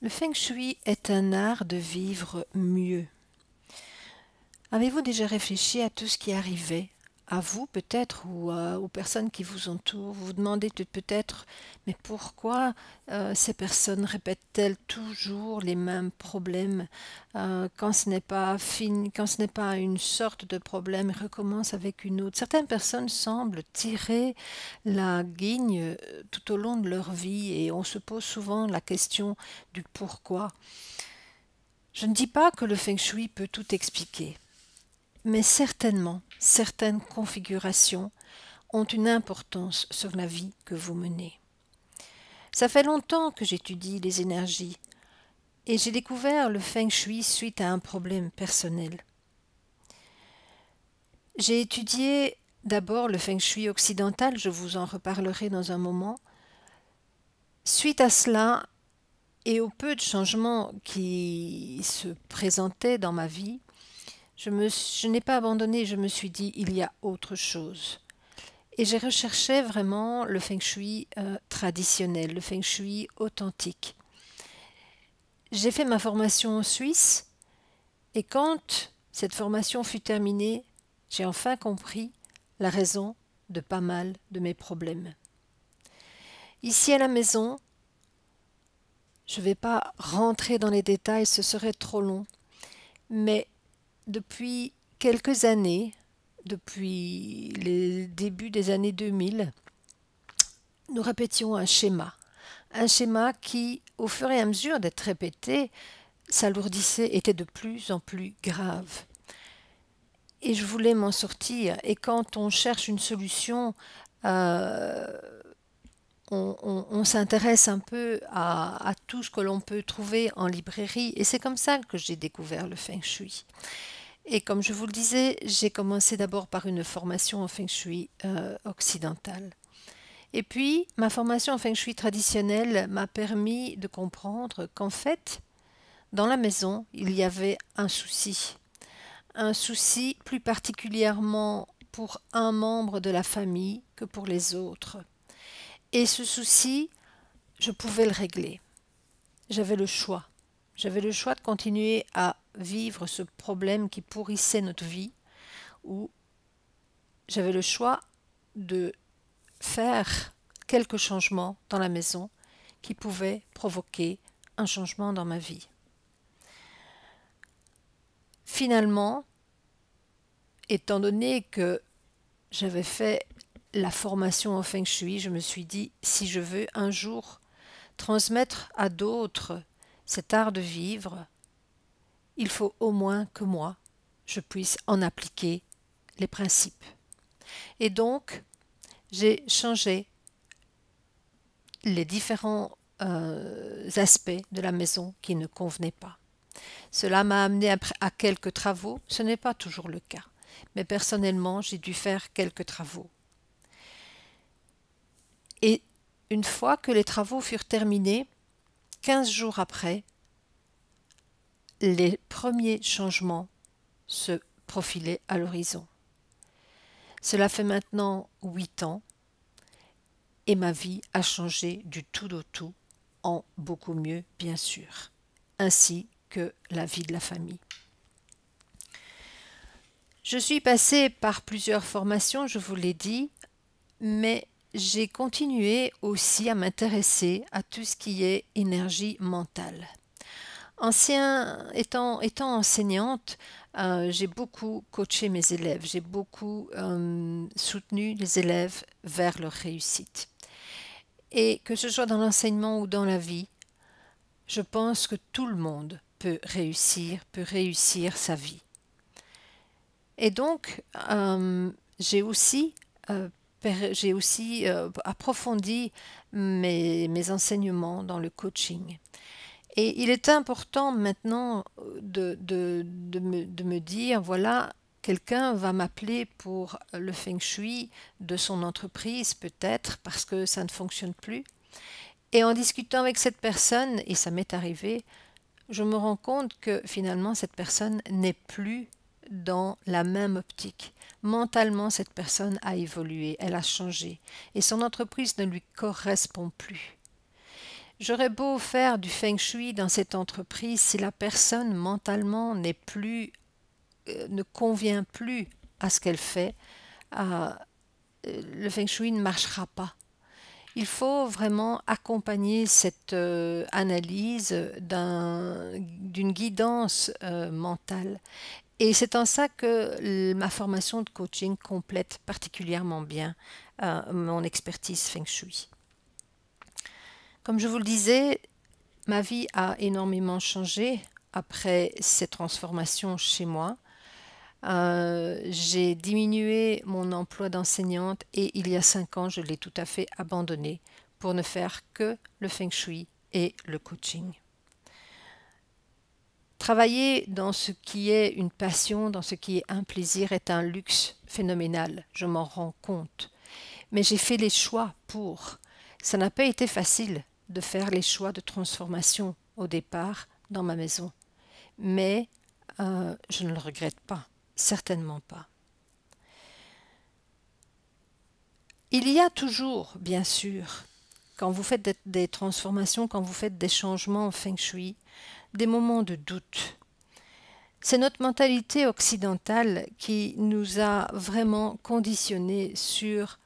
Le feng shui est un art de vivre mieux. Avez-vous déjà réfléchi à tout ce qui arrivait à vous peut-être ou aux personnes qui vous entourent? Vous vous demandez peut-être, mais pourquoi ces personnes répètent-elles toujours les mêmes problèmes quand ce n'est pas fini, quand ce n'est pas une sorte de problème, ils recommencent avec une autre. Certaines personnes semblent tirer la guigne tout au long de leur vie et on se pose souvent la question du pourquoi. Je ne dis pas que le feng shui peut tout expliquer. Mais certainement, certaines configurations ont une importance sur la vie que vous menez. Ça fait longtemps que j'étudie les énergies et j'ai découvert le feng shui suite à un problème personnel. J'ai étudié d'abord le feng shui occidental, je vous en reparlerai dans un moment. Suite à cela et au peu de changements qui se présentaient dans ma vie, je n'ai pas abandonné, je me suis dit il y a autre chose. Et j'ai recherché vraiment le feng shui traditionnel, le feng shui authentique. J'ai fait ma formation en Suisse et quand cette formation fut terminée, j'ai enfin compris la raison de pas mal de mes problèmes. Ici à la maison, je ne vais pas rentrer dans les détails, ce serait trop long, mais depuis quelques années, depuis les débuts des années 2000, nous répétions un schéma qui, au fur et à mesure d'être répété, s'alourdissait, était de plus en plus grave. Et je voulais m'en sortir. Et quand on cherche une solution, euh, on s'intéresse un peu à tout ce que l'on peut trouver en librairie. Et c'est comme ça que j'ai découvert le feng shui. Et comme je vous le disais, j'ai commencé d'abord par une formation en feng shui occidentale. Et puis, ma formation en feng shui traditionnelle m'a permis de comprendre qu'en fait, dans la maison, il y avait un souci plus particulièrement pour un membre de la famille que pour les autres. Et ce souci, je pouvais le régler. J'avais le choix. J'avais le choix de continuer à vivre ce problème qui pourrissait notre vie, ou j'avais le choix de faire quelques changements dans la maison qui pouvaient provoquer un changement dans ma vie. Finalement, étant donné que j'avais fait la formation en feng shui, je me suis dit, si je veux un jour transmettre à d'autres cet art de vivre, il faut au moins que moi, je puisse en appliquer les principes. Et donc, j'ai changé les différents aspects de la maison qui ne convenaient pas. Cela m'a amené à quelques travaux, ce n'est pas toujours le cas, mais personnellement j'ai dû faire quelques travaux. Et une fois que les travaux furent terminés, 15 jours après, les premiers changements se profilaient à l'horizon. Cela fait maintenant 8 ans et ma vie a changé du tout au tout, en beaucoup mieux bien sûr, ainsi que la vie de la famille. Je suis passée par plusieurs formations, je vous l'ai dit, mais j'ai continué aussi à m'intéresser à tout ce qui est énergie mentale. Étant enseignante, j'ai beaucoup coaché mes élèves, j'ai beaucoup soutenu les élèves vers leur réussite. Et que ce soit dans l'enseignement ou dans la vie, je pense que tout le monde peut réussir sa vie. Et donc, j'ai aussi approfondi mes enseignements dans le coaching. Et il est important maintenant de me dire, voilà, quelqu'un va m'appeler pour le feng shui de son entreprise, peut-être, parce que ça ne fonctionne plus. Et en discutant avec cette personne, et ça m'est arrivé, je me rends compte que finalement cette personne n'est plus dans la même optique. Mentalement, cette personne a évolué, elle a changé, et son entreprise ne lui correspond plus. J'aurais beau faire du feng shui dans cette entreprise, si la personne mentalement ne convient plus à ce qu'elle fait, euh, le feng shui ne marchera pas. Il faut vraiment accompagner cette analyse d'une guidance mentale. Et c'est en ça que ma formation de coaching complète particulièrement bien mon expertise feng shui. Comme je vous le disais, ma vie a énormément changé après cette transformation chez moi. J'ai diminué mon emploi d'enseignante et il y a 5 ans, je l'ai tout à fait abandonné pour ne faire que le feng shui et le coaching. Travailler dans ce qui est une passion, dans ce qui est un plaisir, est un luxe phénoménal, je m'en rends compte. Mais j'ai fait les choix pour. Ça n'a pas été facile de faire les choix de transformation au départ dans ma maison. Mais je ne le regrette pas, certainement pas. Il y a toujours, bien sûr, quand vous faites des transformations, quand vous faites des changements en feng shui, des moments de doute. C'est notre mentalité occidentale qui nous a vraiment conditionnés sur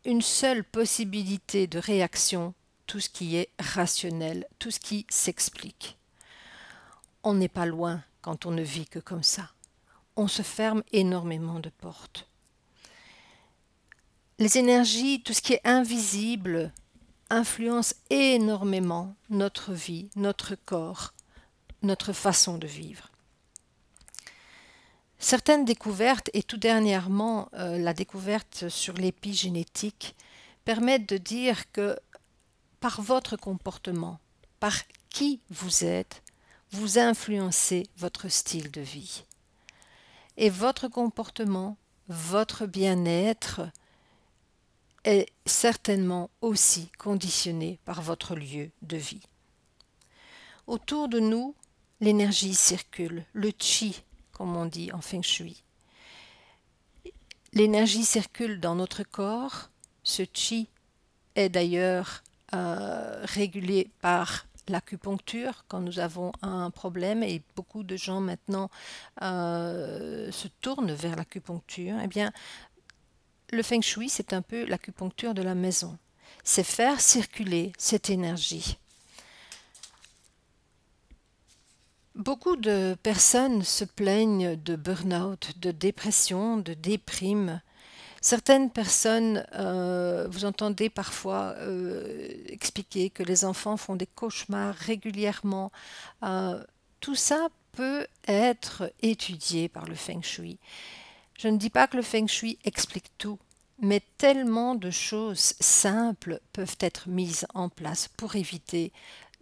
une seule possibilité de réaction, tout ce qui est rationnel, tout ce qui s'explique. On n'est pas loin quand on ne vit que comme ça. On se ferme énormément de portes. Les énergies, tout ce qui est invisible, influence énormément notre vie, notre corps, notre façon de vivre. Certaines découvertes, et tout dernièrement la découverte sur l'épigénétique, permettent de dire que par votre comportement, par qui vous êtes, vous influencez votre style de vie. Et votre comportement, votre bien-être est certainement aussi conditionné par votre lieu de vie. Autour de nous, l'énergie circule, le chi, comme on dit en feng shui. L'énergie circule dans notre corps. Ce chi est d'ailleurs régulé par l'acupuncture quand nous avons un problème, et beaucoup de gens maintenant se tournent vers l'acupuncture. Eh bien, le feng shui, c'est un peu l'acupuncture de la maison. C'est faire circuler cette énergie. Beaucoup de personnes se plaignent de burn-out, de dépression, de déprime. Certaines personnes, vous entendez parfois expliquer que les enfants font des cauchemars régulièrement. Tout ça peut être étudié par le feng shui. Je ne dis pas que le feng shui explique tout, mais tellement de choses simples peuvent être mises en place pour éviter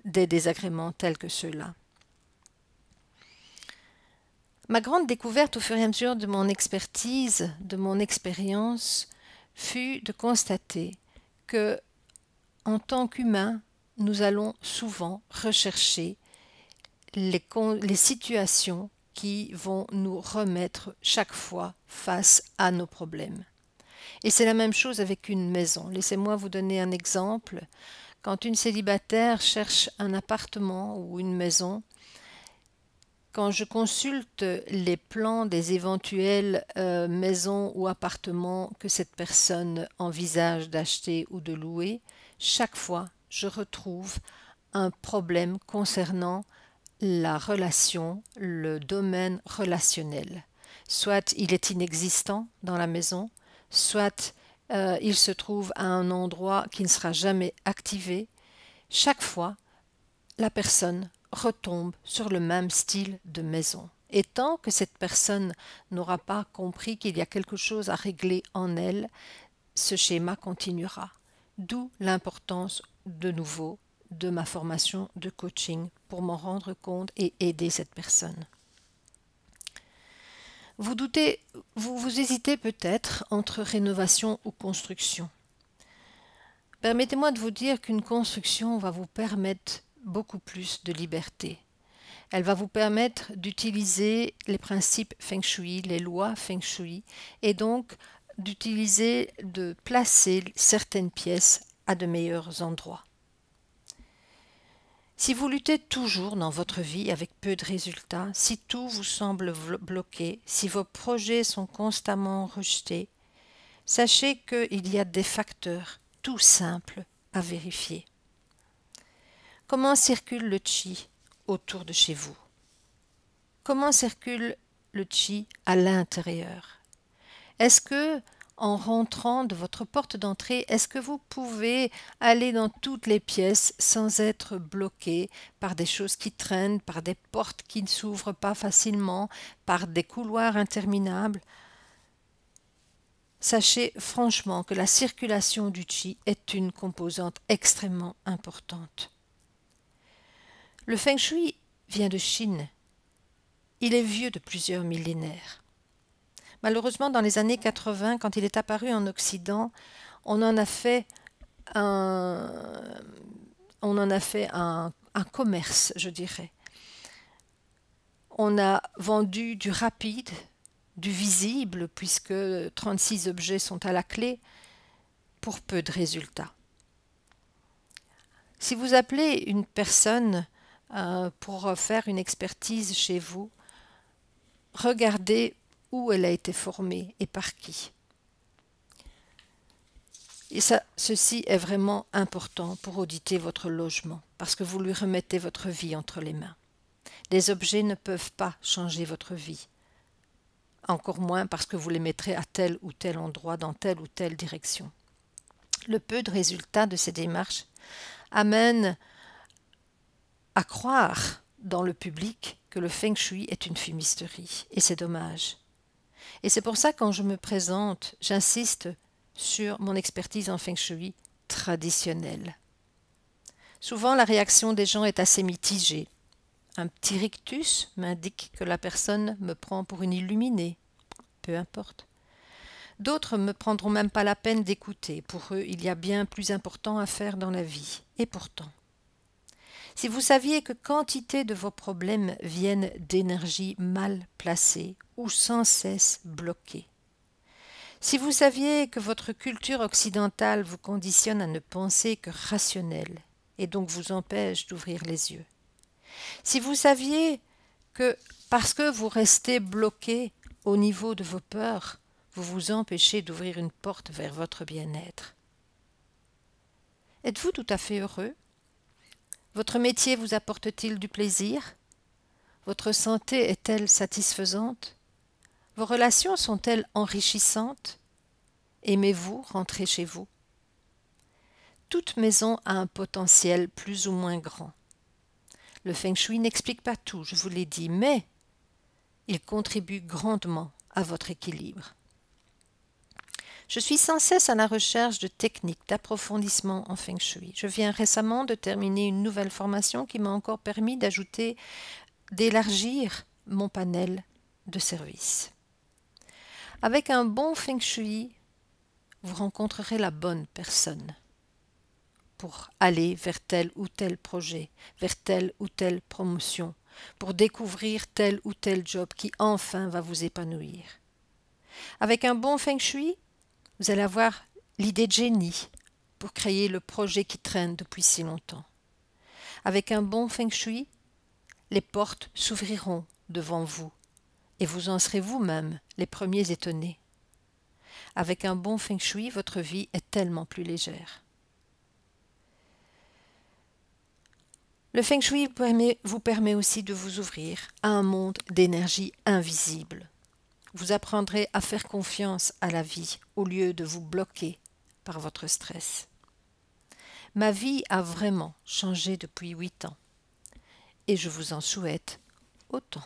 des désagréments tels que ceux-là. Ma grande découverte au fur et à mesure de mon expertise, de mon expérience, fut de constater que, en tant qu'humains, nous allons souvent rechercher les situations qui vont nous remettre chaque fois face à nos problèmes. Et c'est la même chose avec une maison. Laissez-moi vous donner un exemple. Quand une célibataire cherche un appartement ou une maison, quand je consulte les plans des éventuelles maisons ou appartements que cette personne envisage d'acheter ou de louer, chaque fois je retrouve un problème concernant la relation, le domaine relationnel. Soit il est inexistant dans la maison, soit il se trouve à un endroit qui ne sera jamais activé. Chaque fois, la personne retombe sur le même style de maison. Et tant que cette personne n'aura pas compris qu'il y a quelque chose à régler en elle, ce schéma continuera. D'où l'importance, de nouveau, de ma formation de coaching pour m'en rendre compte et aider cette personne. Vous hésitez peut-être entre rénovation ou construction. Permettez-moi de vous dire qu'une construction va vous permettre beaucoup plus de liberté. Elle va vous permettre d'utiliser les principes feng shui, les lois feng shui, et donc de placer certaines pièces à de meilleurs endroits. Si vous luttez toujours dans votre vie avec peu de résultats, si tout vous semble bloqué, si vos projets sont constamment rejetés, sachez qu'il y a des facteurs tout simples à vérifier. Comment circule le chi autour de chez vous? Comment circule le chi à l'intérieur? Est-ce que, en rentrant de votre porte d'entrée, est-ce que vous pouvez aller dans toutes les pièces sans être bloqué par des choses qui traînent, par des portes qui ne s'ouvrent pas facilement, par des couloirs interminables? Sachez franchement que la circulation du chi est une composante extrêmement importante. Le feng shui vient de Chine. Il est vieux de plusieurs millénaires. Malheureusement, dans les années 80, quand il est apparu en Occident, on en a fait un commerce, je dirais. On a vendu du rapide, du visible, puisque 36 objets sont à la clé, pour peu de résultats. Si vous appelez une personne pour faire une expertise chez vous, regardez où elle a été formée et par qui. Et ceci est vraiment important pour auditer votre logement, parce que vous lui remettez votre vie entre les mains. Les objets ne peuvent pas changer votre vie, encore moins parce que vous les mettrez à tel ou tel endroit, dans telle ou telle direction. Le peu de résultats de ces démarches amène à croire dans le public que le feng shui est une fumisterie, et c'est dommage. Et c'est pour ça que quand je me présente, j'insiste sur mon expertise en feng shui traditionnelle. Souvent, la réaction des gens est assez mitigée. Un petit rictus m'indique que la personne me prend pour une illuminée. Peu importe. D'autres ne me prendront même pas la peine d'écouter. Pour eux, il y a bien plus important à faire dans la vie. Et pourtant, si vous saviez que quantité de vos problèmes viennent d'énergie mal placée ou sans cesse bloquée, si vous saviez que votre culture occidentale vous conditionne à ne penser que rationnel et donc vous empêche d'ouvrir les yeux, si vous saviez que parce que vous restez bloqué au niveau de vos peurs, vous vous empêchez d'ouvrir une porte vers votre bien-être, êtes-vous tout à fait heureux? Votre métier vous apporte-t-il du plaisir? Votre santé est-elle satisfaisante? Vos relations sont-elles enrichissantes? Aimez-vous rentrer chez vous? Toute maison a un potentiel plus ou moins grand. Le feng shui n'explique pas tout, je vous l'ai dit, mais il contribue grandement à votre équilibre. Je suis sans cesse à la recherche de techniques d'approfondissement en feng shui. Je viens récemment de terminer une nouvelle formation qui m'a encore permis d'élargir mon panel de services. Avec un bon feng shui, vous rencontrerez la bonne personne pour aller vers tel ou tel projet, vers telle ou telle promotion, pour découvrir tel ou tel job qui enfin va vous épanouir. Avec un bon feng shui, vous allez avoir l'idée de génie pour créer le projet qui traîne depuis si longtemps. Avec un bon feng shui, les portes s'ouvriront devant vous et vous en serez vous-même les premiers étonnés. Avec un bon feng shui, votre vie est tellement plus légère. Le feng shui vous permet aussi de vous ouvrir à un monde d'énergie invisible. Vous apprendrez à faire confiance à la vie au lieu de vous bloquer par votre stress. Ma vie a vraiment changé depuis 8 ans et je vous en souhaite autant.